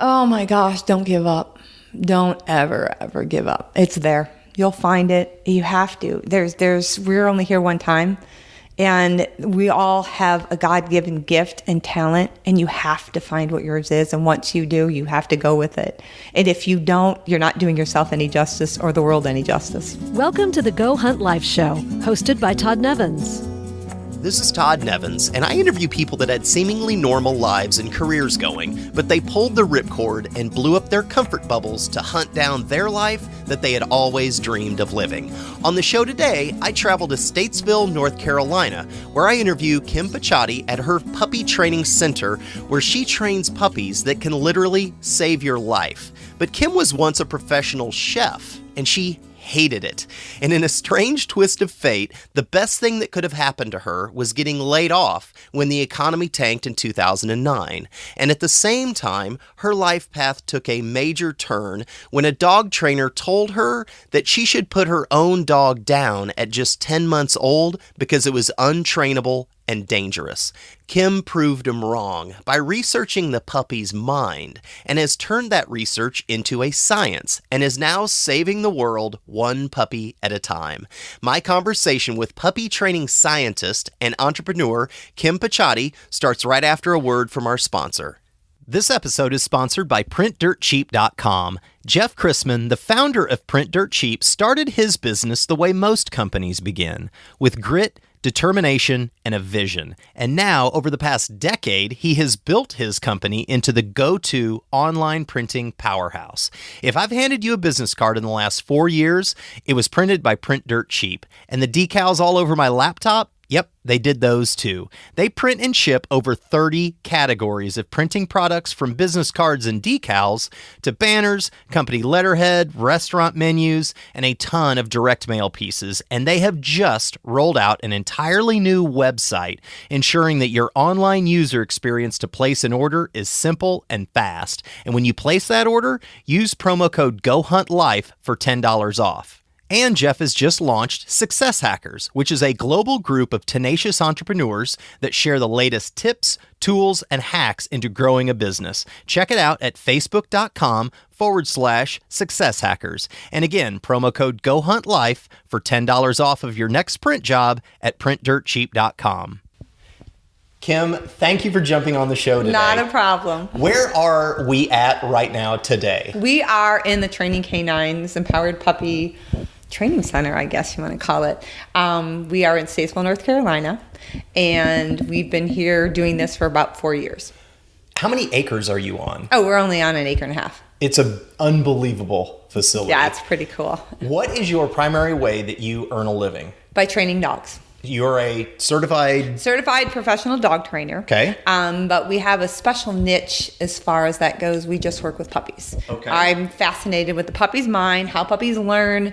Oh my gosh, don't give up. Don't ever give up. It's there. You'll find it. You have to. We're only here one time, and we all have a God-given gift and talent, and you have to find what yours is. And once you do, you have to go with it. And if you don't, you're not doing yourself any justice or the world any justice. Welcome to the Go Hunt Life Show, hosted by Todd Nevins. This is Todd Nevins, and I interview people that had seemingly normal lives and careers going, but they pulled the ripcord and blew up their comfort bubbles to hunt down their life that they had always dreamed of living. On the show today, I travel to Statesville, North Carolina, where I interview Kim Paciotti at her puppy training center, where she trains puppies that can literally save your life. But Kim was once a professional chef, and she hated it. And in a strange twist of fate, the best thing that could have happened to her was getting laid off when the economy tanked in 2009. And at the same time, her life path took a major turn when a dog trainer told her that she should put her own dog down at just 10 months old because it was untrainable and dangerous. Kim proved him wrong by researching the puppy's mind and has turned that research into a science and is now saving the world one puppy at a time. My conversation with puppy training scientist and entrepreneur Kim Paciotti starts right after a word from our sponsor. This episode is sponsored by PrintDirtCheap.com. Jeff Chrisman, the founder of Print Dirt Cheap, started his business the way most companies begin, with grit, determination, and a vision. And now, over the past decade, he has built his company into the go-to online printing powerhouse. If I've handed you a business card in the last 4 years, it was printed by Print Dirt Cheap. And the decals all over my laptop, yep, they did those too. They print and ship over 30 categories of printing products, from business cards and decals to banners, company letterhead, restaurant menus, and a ton of direct mail pieces. And they have just rolled out an entirely new website, ensuring that your online user experience to place an order is simple and fast. And when you place that order, use promo code GOHUNTLIFE for $10 off. And Jeff has just launched Success Hackers, which is a global group of tenacious entrepreneurs that share the latest tips, tools, and hacks into growing a business. Check it out at facebook.com/Success Hackers. And again, promo code GOHUNTLIFE for $10 off of your next print job at printdirtcheap.com. Kim, thank you for jumping on the show today. Not a problem. Where are we at right now today? We are in the Training Canines Empowered Puppy Training Center, I guess you want to call it. We are in Statesville, North Carolina, and we've been here doing this for about 4 years. How many acres are you on? Oh, we're only on an acre and a half. It's an unbelievable facility. Yeah, it's pretty cool. What is your primary way that you earn a living? By training dogs. You're a certified professional dog trainer. Okay. But we have a special niche as far as that goes. We just work with puppies. Okay. I'm fascinated with the puppy's mind, how puppies learn.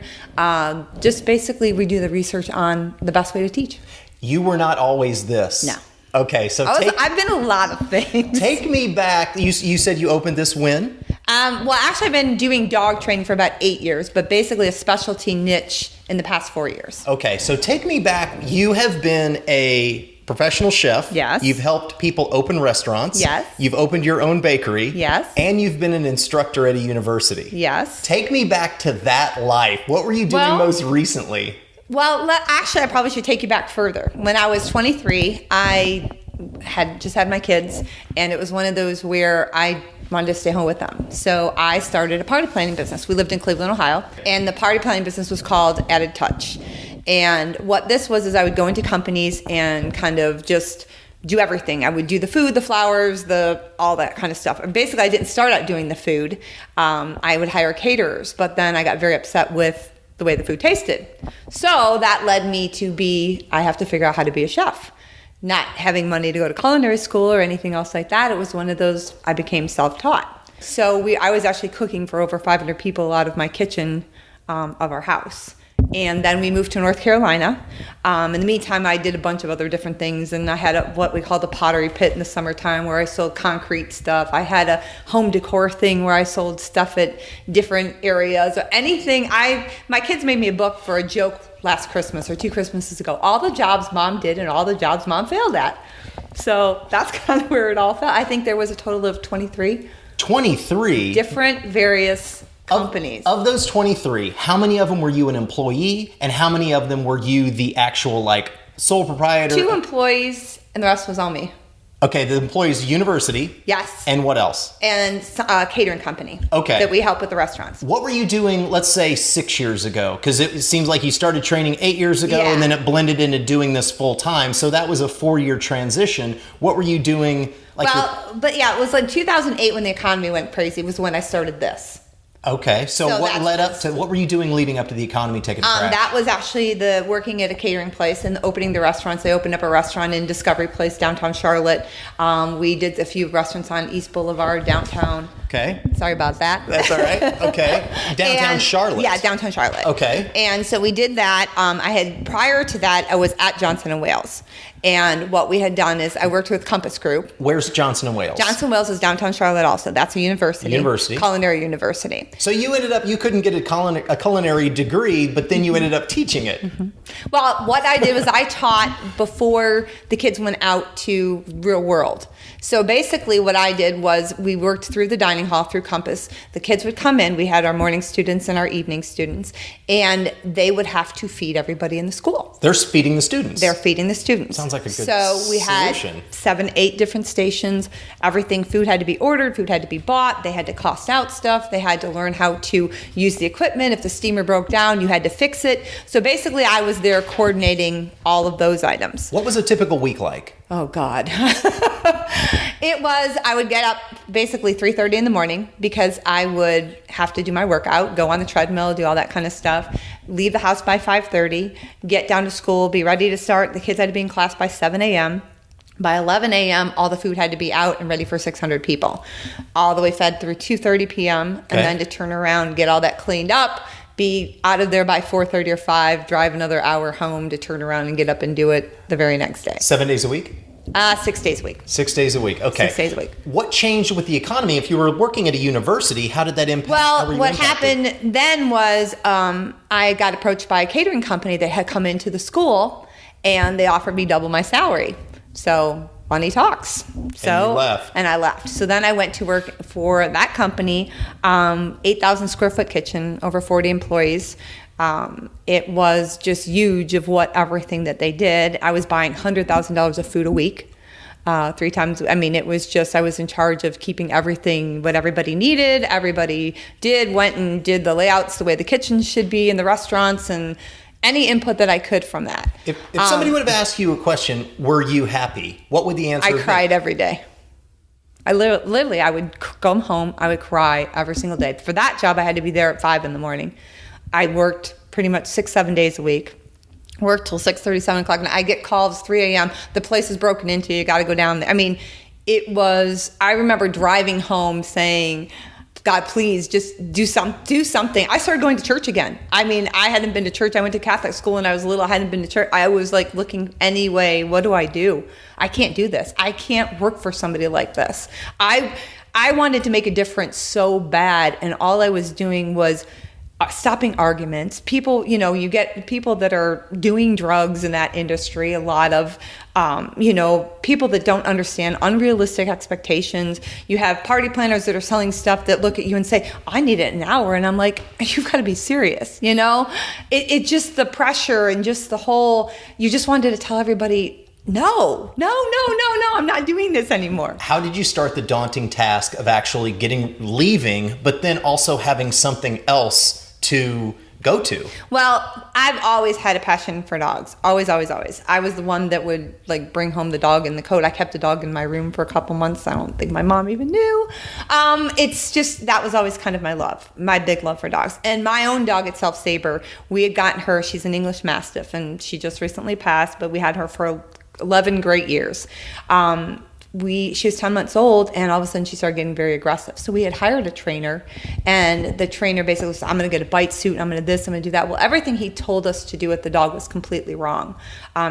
Just basically, we do the research on the best way to teach. You were not always this. No. Okay, so I've been a lot of things. Take me back. You said you opened this when? Well, actually, I've been doing dog training for about 8 years, but basically a specialty niche in the past 4 years. Okay, so take me back. You have been a professional chef. Yes. You've helped people open restaurants. Yes. You've opened your own bakery. Yes. And you've been an instructor at a university. Yes. Take me back to that life. What were you doing most recently? Well, actually, I probably should take you back further. When I was 23, I had just had my kids, and it was one of those where I wanted to stay home with them. So I started a party planning business. We lived in Cleveland, Ohio, and the party planning business was called Added Touch. And what this was is I would go into companies and kind of just do everything. I would do the food, the flowers, all that kind of stuff. And basically, I didn't start out doing the food. I would hire caterers, but then I got very upset with the way the food tasted. So that led me to I have to figure out how to be a chef. Not having money to go to culinary school or anything else like that, it was one of those, I became self-taught. So I was actually cooking for over 500 people out of my kitchen of our house. And then we moved to North Carolina. In the meantime, I did a bunch of other different things, and I had what we call the pottery pit in the summertime where I sold concrete stuff. I had a home decor thing where I sold stuff at different areas. Or anything. My kids made me a book for a joke last Christmas or 2 Christmases ago. All the jobs Mom did and all the jobs Mom failed at. So that's kind of where it all fell. I think there was a total of 23 23? Different, various companies. Of those 23, how many of them were you an employee, and how many of them were you the actual, like, sole proprietor? 2 employees, and the rest was all me. Okay, the employees, university. Yes. And what else? And catering company. Okay. That we help with the restaurants. What were you doing, let's say, 6 years ago? Because it seems like you started training 8 years ago, and then it blended into doing this full time. So that was a 4-year transition. What were you doing? Like, it was like 2008 when the economy went crazy was when I started this. Okay, so what led up to, what were you doing leading up to the economy taking a crash? That was actually working at a catering place and opening the restaurants. I opened up a restaurant in Discovery Place, downtown Charlotte. We did a few restaurants on East Boulevard, downtown. Okay. Sorry about that. That's all right. Okay. Downtown Charlotte. Yeah, downtown Charlotte. Okay. And so we did that. Prior to that, I was at Johnson & Wales. And what we had done is I worked with Compass Group. Where's Johnson & Wales? Johnson & Wales is downtown Charlotte also. That's a university. Culinary university. So you couldn't get a culinary degree, but then you ended up teaching it. Mm-hmm. Well, what I did was I taught before the kids went out to real world. So basically what I did was we worked through the dining hall through Compass. The kids would come in. We had our morning students and our evening students, and they would have to feed everybody in the school. They're feeding the students. They're feeding the students. Sounds like a good So we solution. had 7, 8 different stations. Food had to be ordered, food had to be bought. They had to cost out stuff. They had to learn how to use the equipment. If the steamer broke down, you had to fix it. So basically I was there coordinating all of those items. What was a typical week like? Oh, God. I would get up basically 3:30 in the morning because I would have to do my workout, go on the treadmill, do all that kind of stuff, leave the house by 5:30, get down to school, be ready to start. The kids had to be in class by 7 a.m. By 11 a.m., all the food had to be out and ready for 600 people. All the way fed through 2:30 p.m. And then to turn around, get all that cleaned up, be out of there by 4:30 or 5, drive another hour home to turn around and get up and do it the very next day. 7 days a week? 6 days a week. 6 days a week. Okay. 6 days a week. What changed with the economy? If you were working at a university, how did that impact? Well, what happened then was I got approached by a catering company that had come into the school, and they offered me double my salary. So money talks. So and you left. And I left. So then I went to work for that company, 8,000 square foot kitchen, over 40 employees. It was just huge of everything that they did. I was buying $100,000 of food a week, 3 times. I mean, it was just, I was in charge of keeping everything, what everybody needed. Everybody went and did the layouts the way the kitchen should be in the restaurants, and any input that I could from that. If somebody would have asked you a question, were you happy? What would the answer be? I cried every day. I literally, I would come home, I would cry every single day. For that job, I had to be there at 5 in the morning. I worked pretty much 6-7 days a week. Worked till 6:30, 7 o'clock. And I get calls 3 a.m. The place is broken into. You got to go down there. I mean, I remember driving home saying, God, please just do something. I started going to church again. I mean, I hadn't been to church. I went to Catholic school when I was little. I hadn't been to church. I was like looking anyway, what do? I can't do this. I can't work for somebody like this. I wanted to make a difference so bad, and all I was doing was stopping arguments. People, you get people that are doing drugs in that industry, a lot of, people that don't understand unrealistic expectations. You have party planners that are selling stuff that look at you and say, I need it in an hour. And I'm like, you've got to be serious. It just the pressure and just the whole, you just wanted to tell everybody, no, I'm not doing this anymore. How did you start the daunting task of actually leaving, but then also having something else to go to? Well, I've always had a passion for dogs. Always. I was the one that would bring home the dog in the coat. I kept the dog in my room for a couple months. I don't think my mom even knew. It's just, that was always kind of my big love for dogs. And my own dog itself, Saber, we had gotten her, she's an English Mastiff, and she just recently passed, but we had her for 11 great years. She was 10 months old, and all of a sudden she started getting very aggressive. So we had hired a trainer, and the trainer basically said, I'm going to get a bite suit, and I'm going to this, I'm going to do that. Well, everything he told us to do with the dog was completely wrong.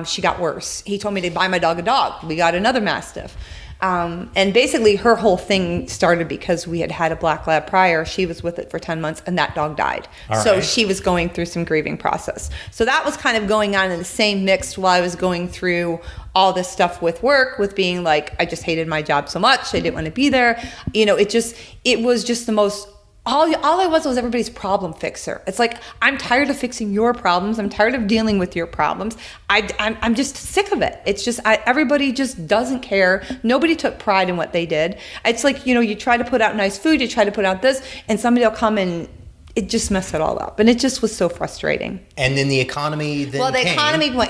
She got worse. He told me to buy my dog a dog. We got another Mastiff. And basically her whole thing started because we had had a black lab prior. She was with it for 10 months and that dog died. So she was going through some grieving process. So that was kind of going on in the same mix while I was going through all this stuff with work, with being like, I just hated my job so much. I didn't want to be there. You know, it was just the most, all I was everybody's problem fixer. It's like, I'm tired of fixing your problems. I'm tired of dealing with your problems. I'm just sick of it. It's just, everybody just doesn't care. Nobody took pride in what they did. It's like, you know, you try to put out nice food, you try to put out this, and somebody will come and it just messed it all up. And it just was so frustrating. And then the economy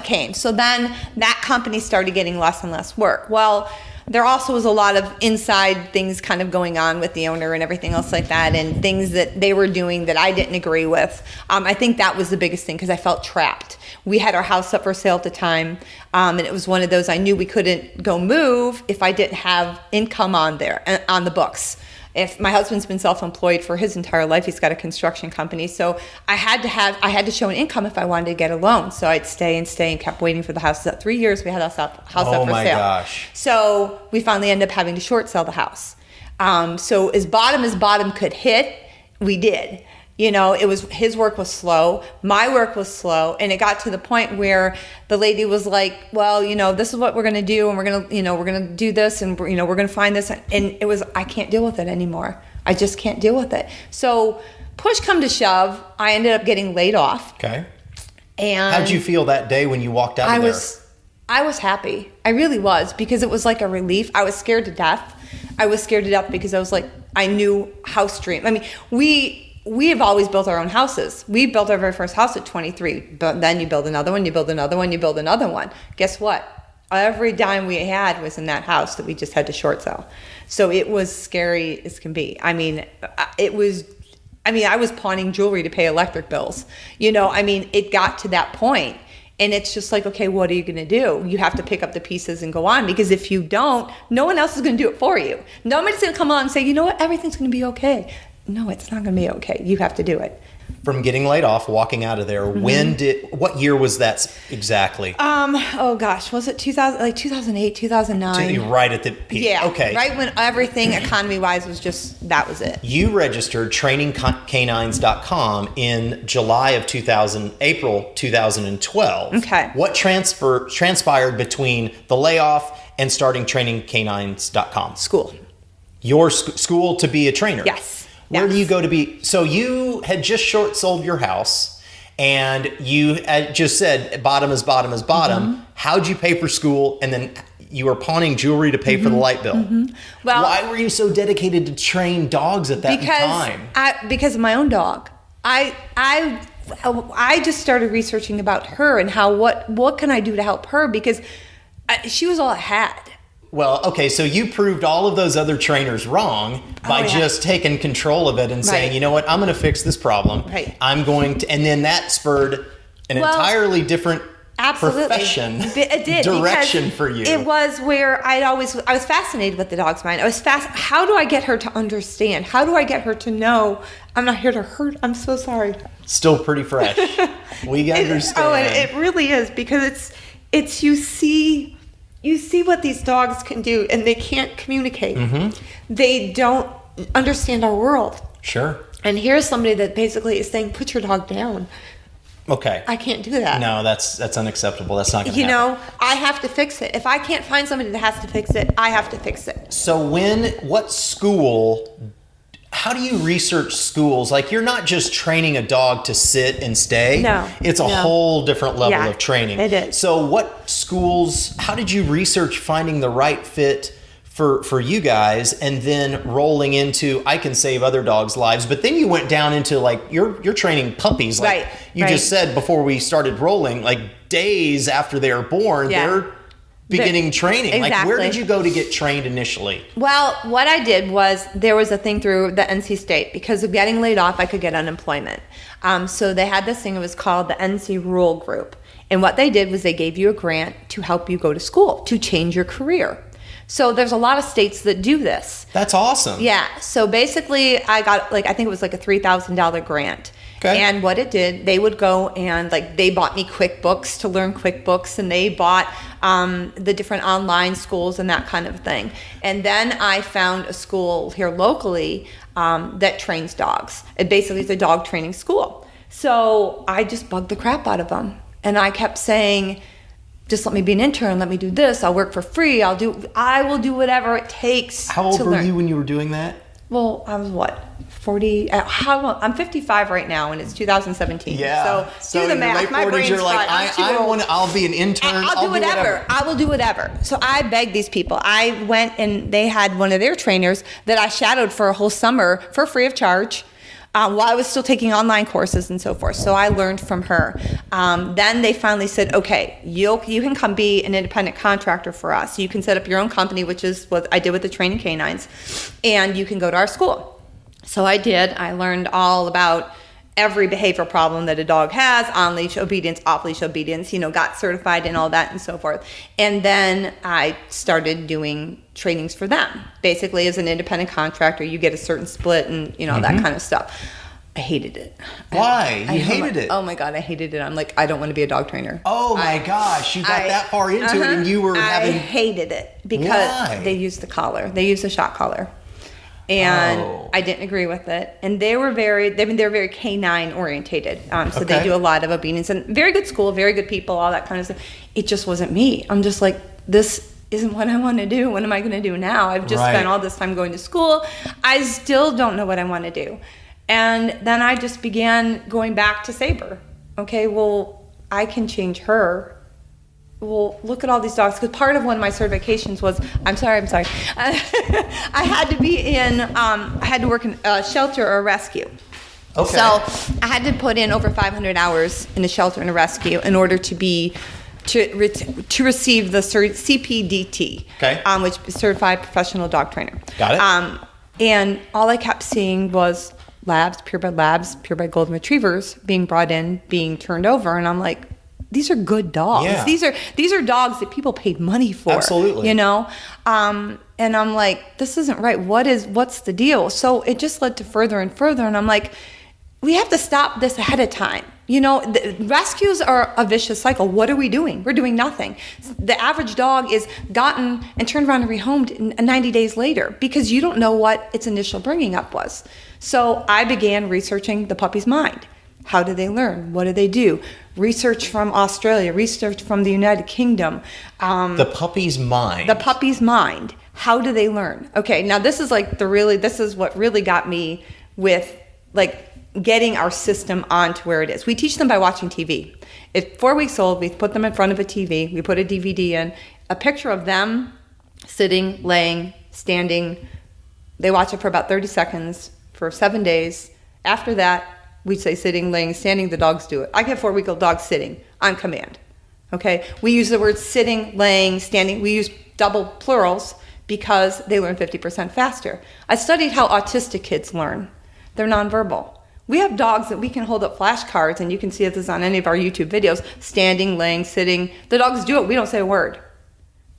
came. So then that company started getting less and less work. Well, there also was a lot of inside things kind of going on with the owner and everything else like that, and things that they were doing that I didn't agree with. I think that was the biggest thing because I felt trapped. We had our house up for sale at the time, and it was one of those I knew we couldn't go move if I didn't have income on the books. If my husband's been self-employed for his entire life, he's got a construction company. So I had to show an income if I wanted to get a loan. So I'd stay and kept waiting for the house. 3 years we had house up for sale. Oh my gosh. So we finally ended up having to short sell the house. So as bottom could hit, we did. You know, his work was slow, my work was slow, and it got to the point where the lady was like, well, you know, this is what we're going to do, and we're going to do this, and we're going to find this, and it was, I can't deal with it anymore. I just can't deal with it. So push come to shove, I ended up getting laid off. Okay. And how'd you feel that day when you walked out of there? I was happy. I really was, because it was like a relief. I was scared to death. Because I was like, I knew house dream. I mean, we have always built our own houses. We built our very first house at 23, but then you build another one, you build another one, you build another one. Guess what? Every dime we had was in that house that we just had to short sell. So it was scary as can be. I mean, I was pawning jewelry to pay electric bills. You know, I mean, it got to that point. And it's just like, okay, what are you going to do? You have to pick up the pieces and go on, because if you don't, no one else is going to do it for you. Nobody's going to come along and say, you know what, everything's going to be okay. No, it's not going to be okay. You have to do it. From getting laid off, walking out of there, what year was that exactly? Oh gosh, was it 2008, 2009? Right at the peak. Yeah. Okay. Right when everything economy-wise that was it. You registered trainingcanines.com in July of April 2012. Okay. What transpired between the layoff and starting trainingcanines.com? School. Your school to be a trainer? Yes. Where do you go to be? So you had just short sold your house, and you just said bottom is bottom is bottom. Mm-hmm. How'd you pay for school? And then you were pawning jewelry to pay for the light bill. Mm-hmm. Well, why were you so dedicated to train dogs at that time? Because of my own dog. I just started researching about her and what can I do to help her, because she was all I had. Well, okay, so you proved all of those other trainers wrong by just taking control of it and saying, you know what, I'm going to fix this problem. Right. I'm going to, and then that spurred an entirely different profession, it did, direction for you. It was where I was fascinated with the dog's mind. How do I get her to understand? How do I get her to know I'm not here to hurt? I'm so sorry. Still pretty fresh. We understand. And it really is, because it's you see what these dogs can do, and they can't communicate. Mm-hmm. They don't understand our world. Sure. And here's somebody that basically is saying, put your dog down. Okay. I can't do that. No, that's unacceptable. That's not going to happen. You know, I have to fix it. If I can't find somebody that has to fix it, I have to fix it. So what school, how do you research schools? Like, you're not just training a dog to sit and stay. No. It's a whole different level of training. It is. So what schools, how did you research finding the right fit for you guys, and then rolling into, I can save other dogs' lives, but then you went down into, like, you're training puppies. Like you just said before we started rolling, like days after they are born, they're beginning training. Exactly. Like, where did you go to get trained initially? Well, what I did was, there was a thing through the NC State, because of getting laid off, I could get unemployment. So they had this thing, it was called the NC Rural Group. And what they did was they gave you a grant to help you go to school, to change your career. So there's a lot of states that do this. That's awesome. Yeah. So basically I got, I think it was like a $3,000 grant. Okay. And what it did, they would go and they bought me QuickBooks to learn QuickBooks, and they bought the different online schools and that kind of thing. And then I found a school here locally that trains dogs. It basically is a dog training school. So I just bugged the crap out of them. And I kept saying, just let me be an intern, let me do this, I'll work for free, I will do whatever it takes. How old were you when you were doing that? Well, I was 40? I'm 55 right now, and it's 2017. Yeah. So do the math. My brain's you're like, I'll be an intern. I'll do whatever. I will do whatever. So I begged these people. I went and they had one of their trainers that I shadowed for a whole summer for free of charge. While I was still taking online courses and so forth. So I learned from her. Then they finally said, okay, you can come be an independent contractor for us. You can set up your own company, which is what I did with the Training Canines, and you can go to our school. So I did. I learned all about every behavioral problem that a dog has, on-leash obedience, off-leash obedience, got certified and all that and so forth. And then I started doing trainings for them. Basically, as an independent contractor, you get a certain split and, that kind of stuff. I hated it. Why? You hated it? Oh my God, I hated it. I'm like, I don't want to be a dog trainer. Oh my gosh, you got that far into it and you were having... I hated it because they used the collar. They used the shock collar. And I didn't agree with it. And they were very canine orientated. So they do a lot of obedience and very good school, very good people, all that kind of stuff. It just wasn't me. I'm just like, this isn't what I want to do. What am I going to do now? I've just spent all this time going to school. I still don't know what I want to do. And then I just began going back to Sabre. Okay, well, I can change her. Well, look at all these dogs. Because part of one of my certifications was, I'm sorry. I had to be I had to work in a shelter or a rescue. Okay. So I had to put in over 500 hours in a shelter and a rescue in order to receive the CPDT, which is Certified Professional Dog Trainer. Got it. And all I kept seeing was purebred golden retrievers being brought in, being turned over, and I'm like, these are good dogs. Yeah. These are dogs that people paid money for. Absolutely. And I'm like, this isn't right. What's the deal? So it just led to further and further, and I'm like, we have to stop this ahead of time. The rescues are a vicious cycle. What are we doing? We're doing nothing. The average dog is gotten and turned around and rehomed 90 days later because you don't know what its initial bringing up was. So I began researching the puppy's mind. How do they learn? What do they do? Research from Australia, research from the United Kingdom. The puppy's mind. The puppy's mind. How do they learn? Okay, now this is what really got me with getting our system on to where it is. We teach them by watching TV. At 4 weeks old, we put them in front of a TV. We put a DVD in, a picture of them sitting, laying, standing. They watch it for about 30 seconds for 7 days. After that, we say sitting, laying, standing. The dogs do it. I get 4-week-old dogs sitting on command. Okay? We use the words sitting, laying, standing. We use double plurals because they learn 50% faster. I studied how autistic kids learn. They're nonverbal. We have dogs that we can hold up flashcards, and you can see this on any of our YouTube videos, standing, laying, sitting. The dogs do it. We don't say a word.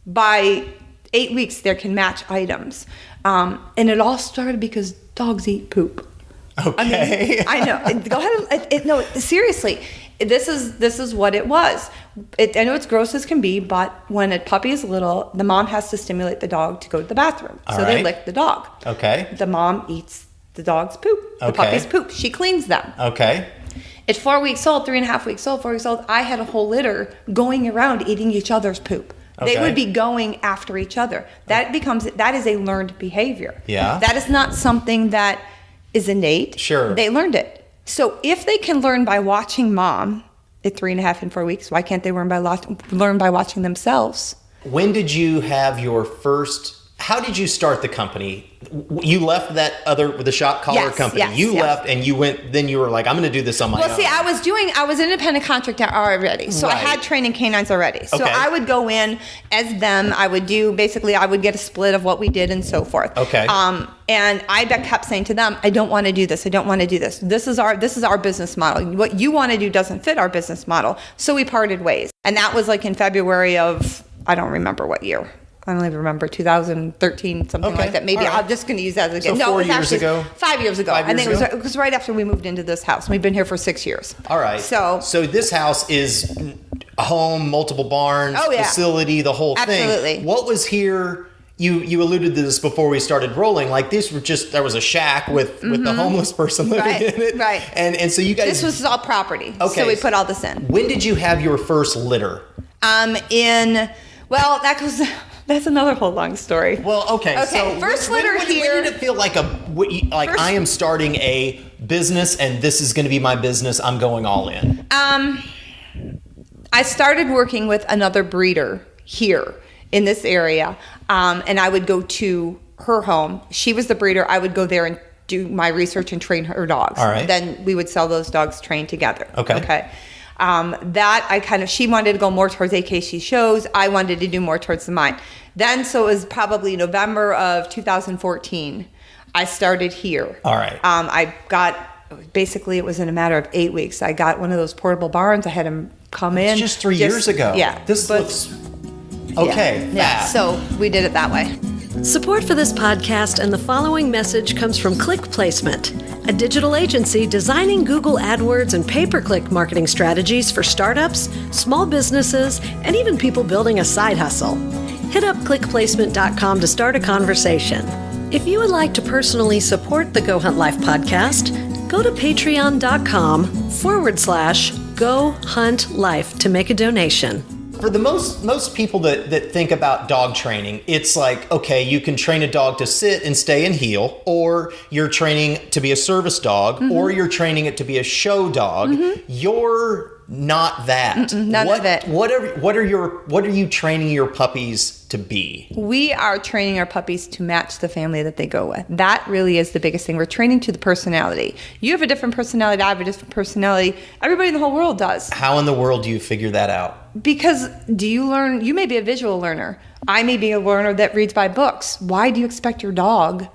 By 8 weeks, they can match items. And it all started because dogs eat poop. Okay. I know. Go ahead. No, seriously. This is what it was. I know it's gross as can be, but when a puppy is little, the mom has to stimulate the dog to go to the bathroom. They lick the dog. Okay. The mom eats the dog's poop. The puppy's poop. She cleans them. Okay. At 4 weeks old, 3.5 weeks old, 4 weeks old, I had a whole litter going around eating each other's poop. Okay. They would be going after each other. That is a learned behavior. Yeah. That is not something that is innate. Sure. They learned it. So if they can learn by watching mom at 3.5 and 4 weeks, why can't they learn by watching themselves? When did you have your first... How did you start the company? You left the shock collar company. You left and you went, then you were like, I'm going to do this on my own. Well, see, I was an independent contractor already. So I had training canines already. So I would go in as them. I would get a split of what we did and so forth. Okay. And I kept saying to them, I don't want to do this. I don't want to do this. This is our business model. What you want to do doesn't fit our business model. So we parted ways. And that was in February of, I don't remember what year. I don't even remember, 2013, something like that. Maybe All right. I'm just going to use that again. So 4 it was years ago? 5 years ago. 5 years I think ago? it was right after we moved into this house. We've been here for 6 years. All right. So this house is a home, multiple barns, Oh, yeah. facility, the whole thing. Absolutely. What was here? You alluded to this before we started rolling. Like these were just, there was a shack with the homeless person living Right, in it. right. And so you guys. this was all property. Okay. So we put all this in. When did you have your first litter? That's another whole long story. Well, okay. So first litter here. When did it feel like I am starting a business and this is going to be my business? I'm going all in. I started working with another breeder here in this area, and I would go to her home. She was the breeder. I would go there and do my research and train her dogs. All right. Then we would sell those dogs trained together. Okay. She wanted to go more towards AKC shows. I wanted to do more towards the mine. Then, so it was probably November of 2014, I started here. All right. Basically, it was in a matter of 8 weeks. I got one of those portable barns. I had him come in. It's just 3 years ago. Yeah. This looks okay. Yeah. So we did it that way. Support for this podcast and the following message comes from Click Placement, a digital agency designing Google AdWords and pay-per-click marketing strategies for startups, small businesses, and even people building a side hustle. Hit up clickplacement.com to start a conversation. If you would like to personally support the Go Hunt Life podcast, go to patreon.com/Go Hunt Life to make a donation. For the most people that think about dog training, it's like, okay, you can train a dog to sit and stay and heel, or you're training to be a service dog, or you're training it to be a show dog. You're not that. None of it. What are you training your puppies to be? We are training our puppies to match the family that they go with. That really is the biggest thing. We're training to the personality. You have a different personality. I have a different personality. Everybody in the whole world does. How in the world do you figure that out? Because you may be a visual learner. I may be a learner that reads by books. Why do you expect your dog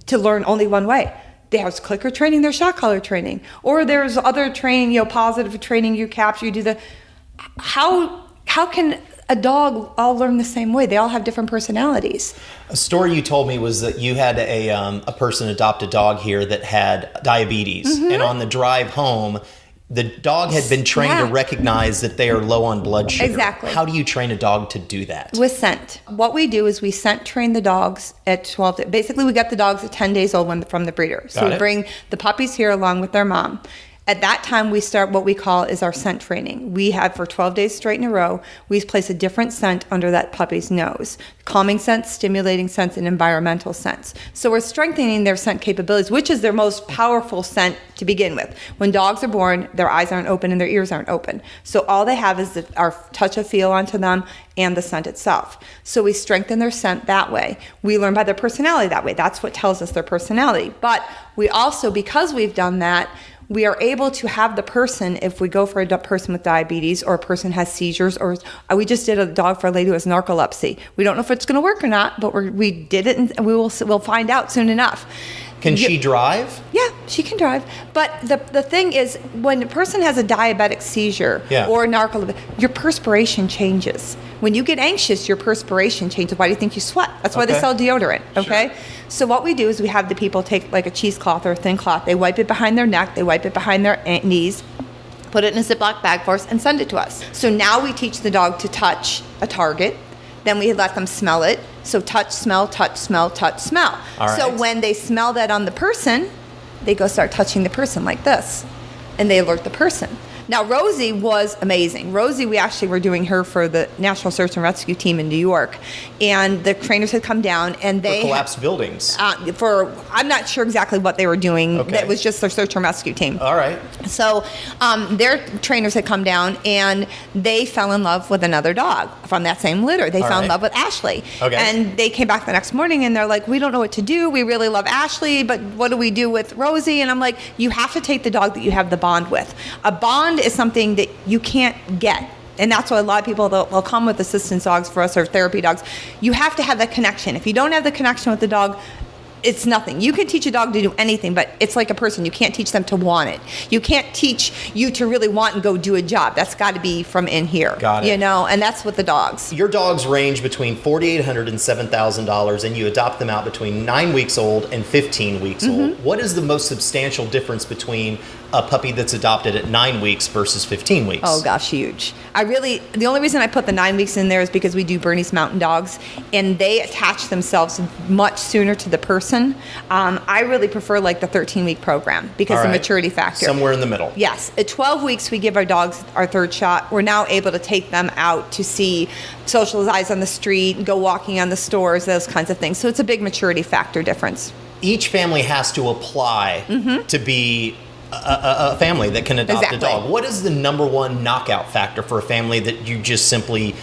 to learn only one way? There's clicker training, there's shot collar training, or there's other training, positive training, you capture, you do the, how can a dog all learn the same way? They all have different personalities. A story you told me was that you had a person adopt a dog here that had diabetes, and on the drive home, the dog had been trained to recognize that they are low on blood sugar. Exactly. How do you train a dog to do that? With scent. What we do is we scent train the dogs at 12 days. Basically, we get the dogs at 10 days old from the breeder. So we bring the puppies here along with their mom. At that time, we start what we call is our scent training. We have for 12 days straight in a row, we place a different scent under that puppy's nose. Calming scents, stimulating scents, and environmental scents. So we're strengthening their scent capabilities, which is their most powerful scent to begin with. When dogs are born, their eyes aren't open and their ears aren't open. So all they have is our touch of feel onto them and the scent itself. So we strengthen their scent that way. We learn by their personality that way. That's what tells us their personality. But we also, because we've done that, we are able to have the person, if we go for a person with diabetes or a person has seizures, or we just did a dog for a lady who has narcolepsy. We don't know if it's going to work or not, but we did it, and we'll find out soon enough. Can she drive? Yeah, she can drive. But the thing is, when a person has a diabetic seizure or narcolepsy, your perspiration changes. When you get anxious, your perspiration changes. Why do you think you sweat? That's why they sell deodorant, okay? Sure. So what we do is we have the people take like a cheesecloth or a thin cloth. They wipe it behind their neck. They wipe it behind their knees, put it in a Ziploc bag for us, and send it to us. So now we teach the dog to touch a target. Then we let them smell it. So touch, smell, touch, smell, touch, smell. All right. So when they smell that on the person, they go start touching the person like this. And they alert the person. Now, Rosie was amazing. Rosie, we actually were doing her for the National Search and Rescue Team in New York. And the trainers had come down and they... For collapsed buildings. I'm not sure exactly what they were doing. Okay. That was just their search and rescue team. All right. So their trainers had come down and they fell in love with another dog from that same litter. They fell in love with Ashley. Okay. And they came back the next morning and they're like, we don't know what to do. We really love Ashley, but what do we do with Rosie? And I'm like, you have to take the dog that you have the bond with. A bond is something that you can't get. And that's why a lot of people, they'll come with assistance dogs for us or therapy dogs. You have to have that connection. If you don't have the connection with the dog, it's nothing. You can teach a dog to do anything, but it's like a person. You can't teach them to want it. You can't teach you to really want and go do a job. That's got to be from in here. Got it. You know, and that's what the dogs. Your dogs range between $4,800 and $7,000, and you adopt them out between 9 weeks old and 15 weeks old. What is the most substantial difference between a puppy that's adopted at 9 weeks versus 15 weeks? Oh gosh, huge. The only reason I put the 9 weeks in there is because we do Bernese Mountain Dogs, and they attach themselves much sooner to the person. I really prefer like the 13-week program because the maturity factor. Somewhere in the middle. Yes. At 12 weeks, we give our dogs our third shot. We're now able to take them out to see, socialize on the street, go walking on the stores, those kinds of things. So it's a big maturity factor difference. Each family has to apply to be a family that can adopt a dog. What is the number one knockout factor for a family that you just simply,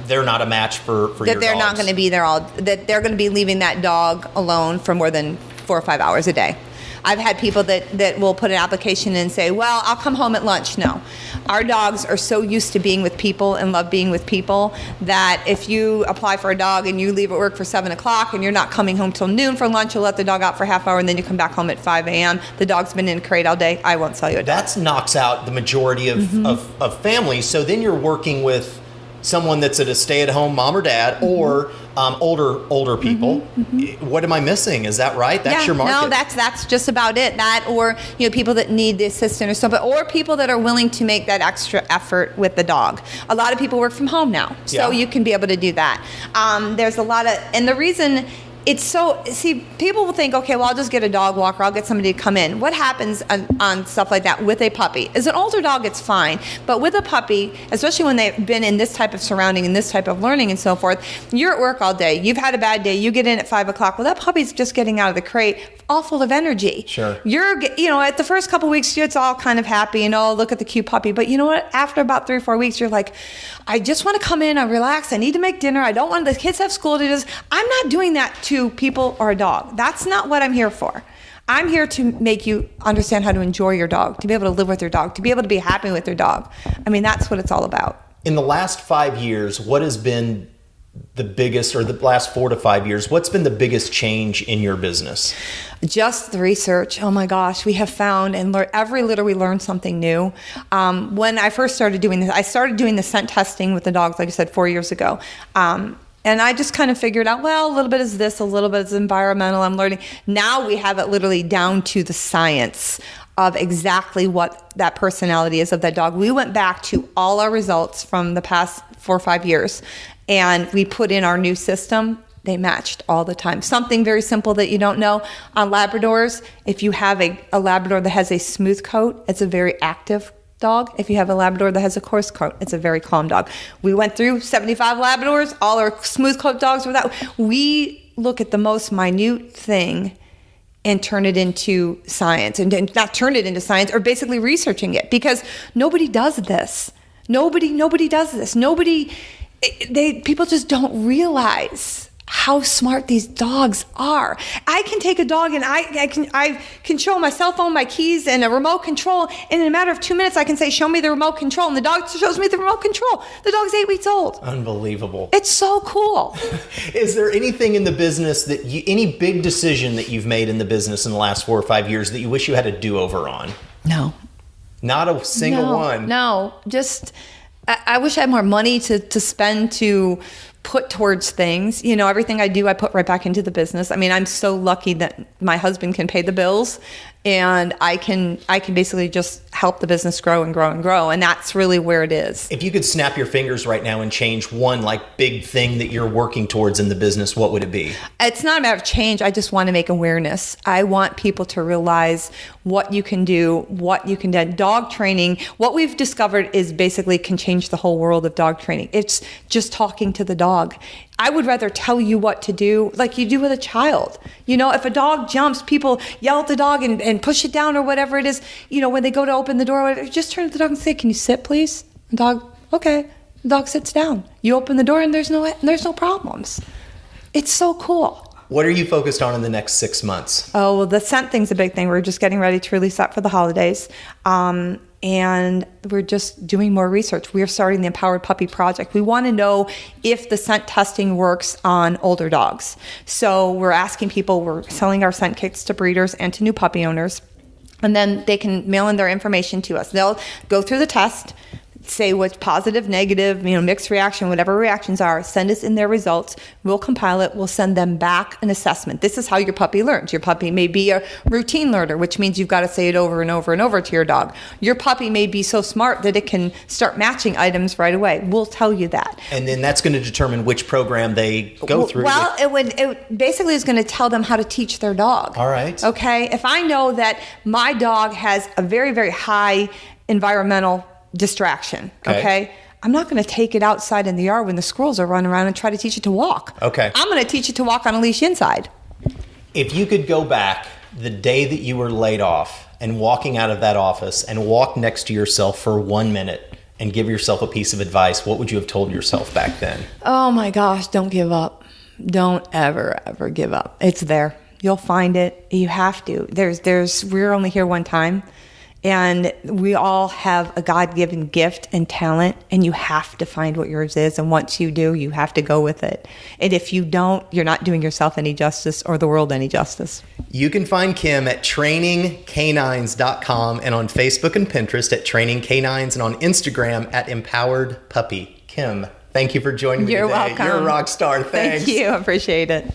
they're not a match for your That they're dogs? not going to be there that they're going to be leaving that dog alone for more than 4 or 5 hours a day. I've had people that will put an application in and say, well, I'll come home at lunch. No. Our dogs are so used to being with people and love being with people that if you apply for a dog and you leave at work for 7 o'clock and you're not coming home till noon for lunch, you'll let the dog out for a half hour and then you come back home at 5 a.m. The dog's been in a crate all day. I won't sell you a dog. That knocks out the majority of families. So then you're working with someone that's at a stay-at-home mom or dad or older people. What am I missing? Is that right? That's your market. No, that's just about it. That or people that need the assistant or something, or people that are willing to make that extra effort with the dog. A lot of people work from home now, so you can be able to do that. There's a lot of, and the reason it's so, people will think, okay, well, I'll just get a dog walker, I'll get somebody to come in. What happens on stuff like that with a puppy? As an older dog, it's fine. But with a puppy, especially when they've been in this type of surrounding and this type of learning and so forth, you're at work all day, you've had a bad day, you get in at 5 o'clock. Well, that puppy's just getting out of the crate, all full of energy. Sure. You're, at the first couple of weeks, it's all kind of happy and, oh, look at the cute puppy. But you know what? After about 3 or 4 weeks, you're like, I just want to come in and relax. I need to make dinner. I don't want the kids have school to do this. I'm not doing that to people or a dog. That's not what I'm here for. I'm here to make you understand how to enjoy your dog, to be able to live with your dog, to be able to be happy with your dog. I mean, that's what it's all about. In the last 5 years, what has been the biggest, or the last 4 to 5 years, what's been the biggest change in your business? Just the research. Oh my gosh, we have found, and every litter we learn something new. When I first started doing this, I started doing the scent testing with the dogs, like I said, 4 years ago. And I just kind of figured out, well, a little bit is this, a little bit is environmental, I'm learning. Now we have it literally down to the science of exactly what that personality is of that dog. We went back to all our results from the past 4 or 5 years, and we put in our new system. They matched all the time. Something very simple that you don't know, on Labradors, if you have a Labrador that has a smooth coat, it's a very active dog. If you have a Labrador that has a coarse coat, it's a very calm dog. We went through 75 Labradors, all our smooth coat dogs were that. We look at the most minute thing and turn it into science, and not turn it into science, or basically researching it, because nobody does this. Nobody does this. People just don't realize how smart these dogs are. I can take a dog and I can show my cell phone, my keys, and a remote control, and in a matter of 2 minutes I can say, show me the remote control, and the dog shows me the remote control. The dog's 8 weeks old. Unbelievable. It's so cool. Is there anything in the business any big decision that you've made in the business in the last 4 or 5 years that you wish you had a do-over on? No. Not a single one? No. Just, I wish I had more money to spend to put towards things. Everything I do, I put right back into the business. I mean, I'm so lucky that my husband can pay the bills, and I can basically just help the business grow and grow and grow. And that's really where it is. If you could snap your fingers right now and change one big thing that you're working towards in the business, what would it be? It's not a matter of change. I just want to make awareness. I want people to realize what you can do, what you can do. Dog training, what we've discovered is basically can change the whole world of dog training. It's just talking to the dog. I would rather tell you what to do like you do with a child. If a dog jumps, people yell at the dog and push it down or whatever it is. When they go to open the door, just turn to the dog and say, can you sit, please? The dog, okay. The dog sits down. You open the door and there's no problems. It's so cool. What are you focused on in the next 6 months? Oh, well, the scent thing's a big thing. We're just getting ready to release that for the holidays. And we're just doing more research. We are starting the Empowered Puppy Project. We want to know if the scent testing works on older dogs. So we're asking people, we're selling our scent kits to breeders and to new puppy owners. And then they can mail in their information to us. They'll go through the test, say what's positive, negative, mixed reaction, whatever reactions are, send us in their results. We'll compile it. We'll send them back an assessment. This is how your puppy learns. Your puppy may be a routine learner, which means you've got to say it over and over and over to your dog. Your puppy may be so smart that it can start matching items right away. We'll tell you that. And then that's going to determine which program they go through. Well, it basically is going to tell them how to teach their dog. All right. Okay. If I know that my dog has a very, very high environmental distraction, okay? I'm not going to take it outside in the yard when the squirrels are running around and try to teach it to walk. Okay. I'm going to teach it to walk on a leash inside. If you could go back the day that you were laid off and walking out of that office and walk next to yourself for 1 minute and give yourself a piece of advice, what would you have told yourself back then? Oh my gosh, don't give up. Don't ever give up. It's there. You'll find it. You have to. We're only here one time. And we all have a God-given gift and talent, and you have to find what yours is. And once you do, you have to go with it. And if you don't, you're not doing yourself any justice or the world any justice. You can find Kim at trainingcanines.com and on Facebook and Pinterest at Training Canines and on Instagram at Empowered Puppy. Kim, thank you for joining me today. You're welcome. You're a rock star. Thanks. Thank you. I appreciate it.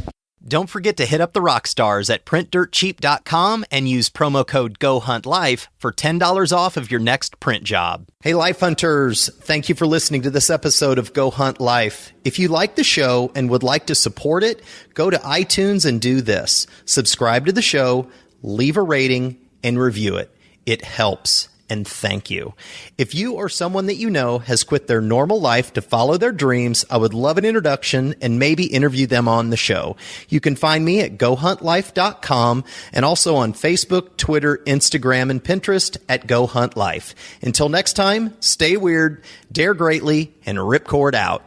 Don't forget to hit up the rock stars at printdirtcheap.com and use promo code GoHuntLife for $10 off of your next print job. Hey, Life Hunters, thank you for listening to this episode of Go Hunt Life. If you like the show and would like to support it, go to iTunes and do this. Subscribe to the show, leave a rating, and review it. It helps. And thank you. If you or someone that you know has quit their normal life to follow their dreams, I would love an introduction and maybe interview them on the show. You can find me at GoHuntLife.com and also on Facebook, Twitter, Instagram, and Pinterest at Go Hunt Life. Until next time, stay weird, dare greatly, and ripcord out.